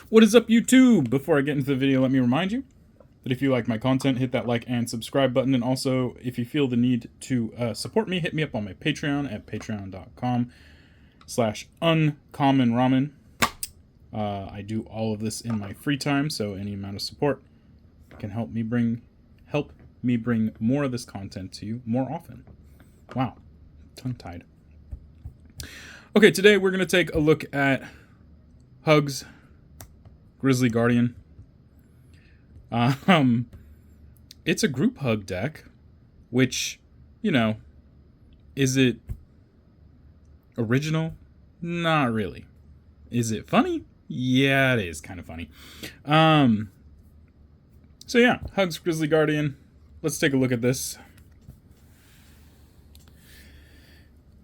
What is up, YouTube? Before I get into the video, let me remind you that if you like my content, hit that like and subscribe button. And also, if you feel the need to support me, hit me up on my Patreon at patreon.com/uncommonramen. I do all of this in my free time, so any amount of support can help me bring more of this content to you more often. Wow, tongue-tied. Okay, today we're going to take a look at Hug's Grisly Guardian. It's a group hug deck, which, you know, is it original? Not really. Is it funny? Yeah, it is kind of funny. So yeah, Hug's Grisly Guardian. Let's take a look at this.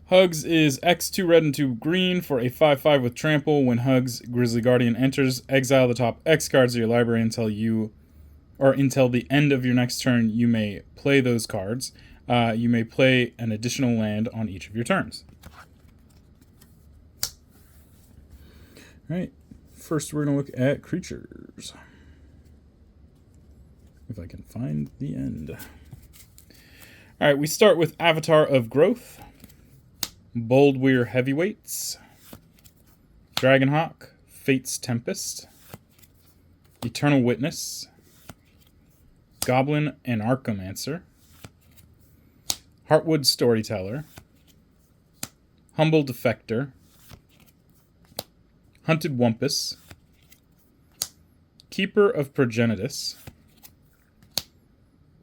Hugs is X 2 red and 2 green for a 5/5 with trample. When Hugs Grisly Guardian enters, exile the top X cards of your library until the end of your next turn. You may play those cards. You may play an additional land on each of your turns. Alright, first we're going to look at creatures. If I can find the end. Alright, we start with Avatar of Growth, Boldweir Heavyweights, Dragonhawk, Fate's Tempest, Eternal Witness, Goblin and Archomancer, Heartwood Storyteller, Humble Defector, Hunted Wumpus, Keeper of Progenitus,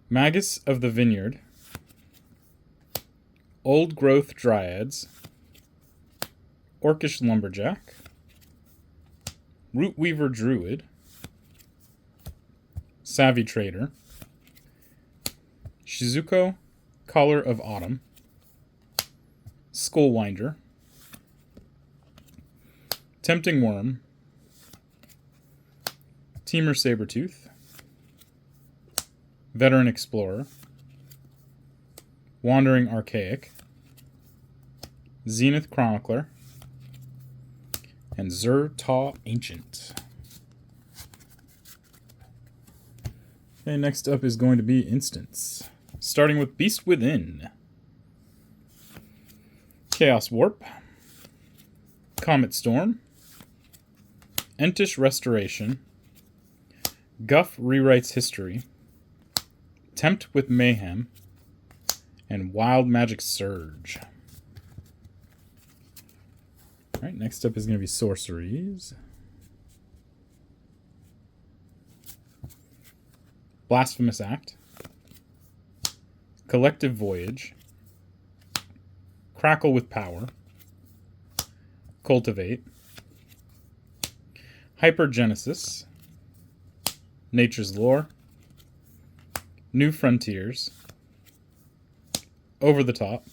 Magus of the Vineyard, Old Growth Dryads, Orcish Lumberjack, Rootweaver Druid, Savvy Trader, Shizuko, Caller of Autumn, Skullwinder, Tempting Worm, Teamer Sabertooth, Veteran Explorer, Wandering Archaic, Zenith Chronicler, and Zur-Ta Ancient. Okay, next up is going to be Instants. Starting with Beast Within, Chaos Warp, Comet Storm, Entish Restoration, Guff Rewrites History, Tempt with Mayhem, and Wild Magic Surge. Alright, next up is going to be Sorceries. Blasphemous Act, Collective Voyage, Crackle with Power, Cultivate, Hypergenesis, Nature's Lore, New Frontiers, Over the Top,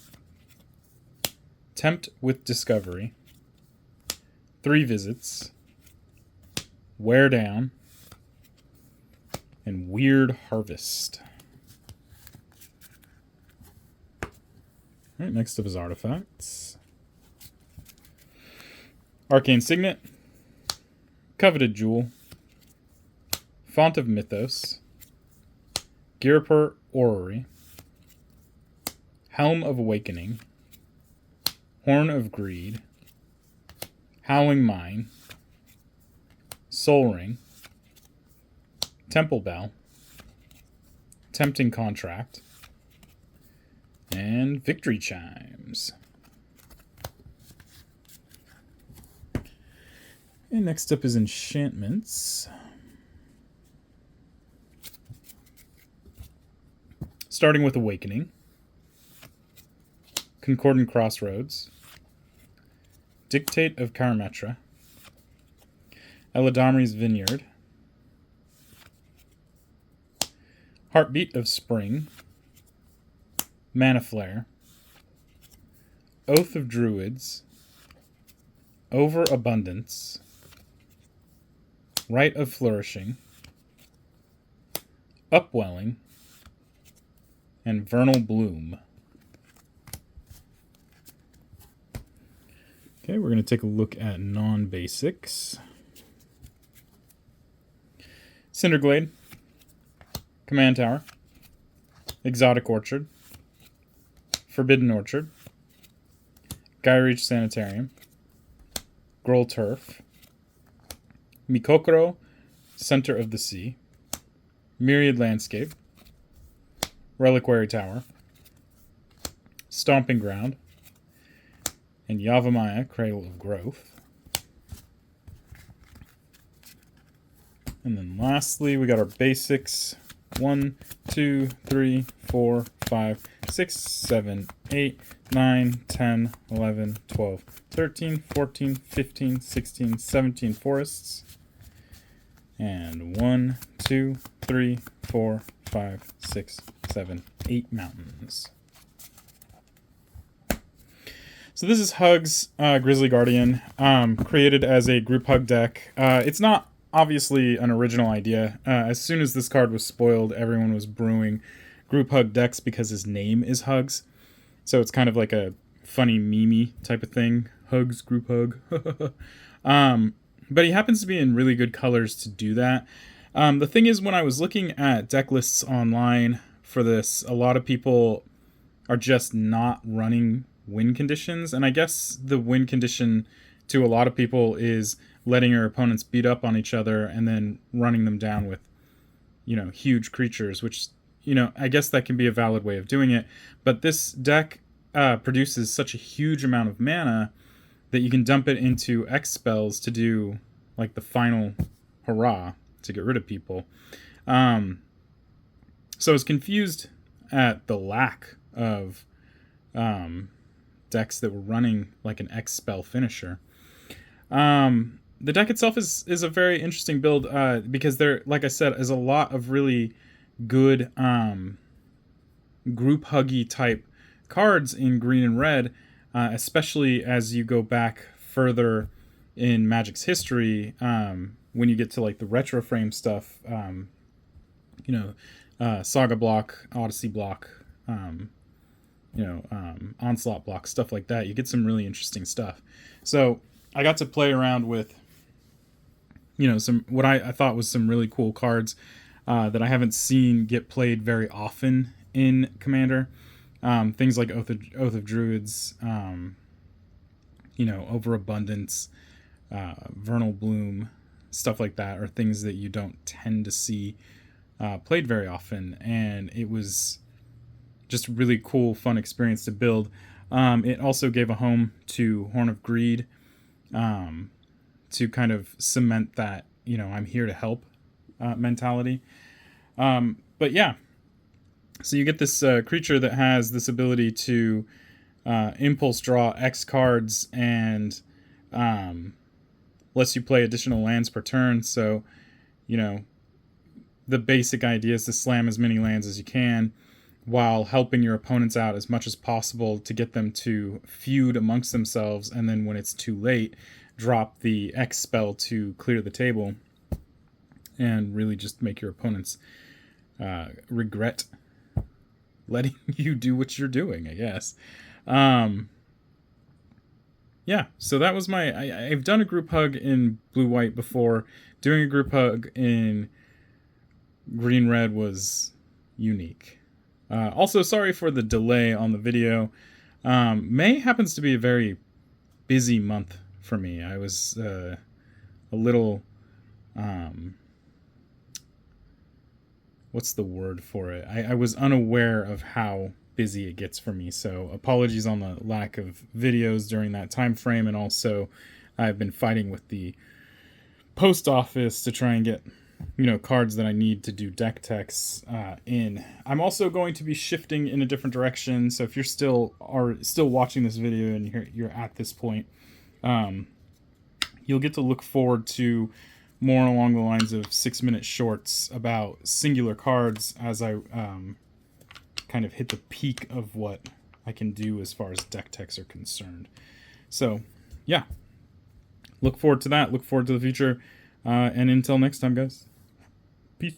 Tempt with Discovery, 3 Visits, Wear Down, and Weird Harvest. Alright, next up is Artifacts. Arcane Signet, Coveted Jewel, Font of Mythos, Girapur Orrery, Helm of Awakening, Horn of Greed, Howling Mine, Soul Ring, Temple Bell, Tempting Contract, and Victory Chimes. And next up is Enchantments. Starting with Awakening, Concordant Crossroads, Dictate of Karametra, Eladamri's Vineyard, Heartbeat of Spring, Mana Flare, Oath of Druids, Overabundance, Rite of Flourishing, Upwelling, and Vernal Bloom. Okay, we're going to take a look at non-basics. Cinderglade, Command Tower, Exotic Orchard, Forbidden Orchard, Skyreach Sanitarium, Groll Turf, Mikokoro, Center of the Sea, Myriad Landscape, Reliquary Tower, Stomping Ground, and Yavimaya, Cradle of Growth. And then lastly, we got our basics. 1, 2, 3, 4, 5, 6, 7, 8, 9, 10, 11, 12, 13, 14, 15, 16, 17 forests. And 1, 2, 3, 4, 5, 6, 7, 8 mountains. So this is Hug's Grisly Guardian, created as a group hug deck. It's not obviously an original idea. As soon as this card was spoiled, everyone was brewing group hug decks because his name is Hugs. So it's kind of like a funny meme type of thing. Hugs, group hug. But he happens to be in really good colors to do that. The thing is, when I was looking at deck lists online for this, a lot of people are just not running win conditions. And I guess the win condition to a lot of people is letting your opponents beat up on each other and then running them down with, huge creatures, which, I guess that can be a valid way of doing it. But this deck produces such a huge amount of mana that you can dump it into X spells to do, like, the final hurrah to get rid of people. So I was confused at the lack of decks that were running, like, an X spell finisher. The deck itself is a very interesting build because there, like I said, is a lot of really good group huggy type cards in green and red, especially as you go back further in Magic's history, when you get to like the retro frame stuff, Saga block, Odyssey block, Onslaught block, stuff like that. You get some really interesting stuff. So I got to play around with some what I thought was some really cool cards that I haven't seen get played very often in Commander. Things like Oath of Druids, Overabundance, Vernal Bloom, stuff like that are things that you don't tend to see played very often, and it was just a really cool, fun experience to build. It also gave a home to Horn of Greed, to kind of cement that, I'm here to help mentality. But yeah, so you get this creature that has this ability to impulse draw X cards and lets you play additional lands per turn. So, the basic idea is to slam as many lands as you can while helping your opponents out as much as possible to get them to feud amongst themselves, and then when it's too late, drop the X spell to clear the table and really just make your opponents regret letting you do what you're doing, I guess. Yeah, so that was I've done a group hug in blue-white before. Doing a group hug in green-red was unique. Also, sorry for the delay on the video. May happens to be a very busy month for me. I was a little, what's the word for it? I was unaware of how busy it gets for me, so apologies on the lack of videos during that time frame, and also I've been fighting with the post office to try and get cards that I need to do deck techs in. I'm also going to be shifting in a different direction, so if you're still watching this video and you're at this point, you'll get to look forward to more along the lines of 6-minute shorts about singular cards as I kind of hit the peak of what I can do as far as deck techs are concerned. So, yeah. Look forward to that. Look forward to the future. And until next time, guys. Peace.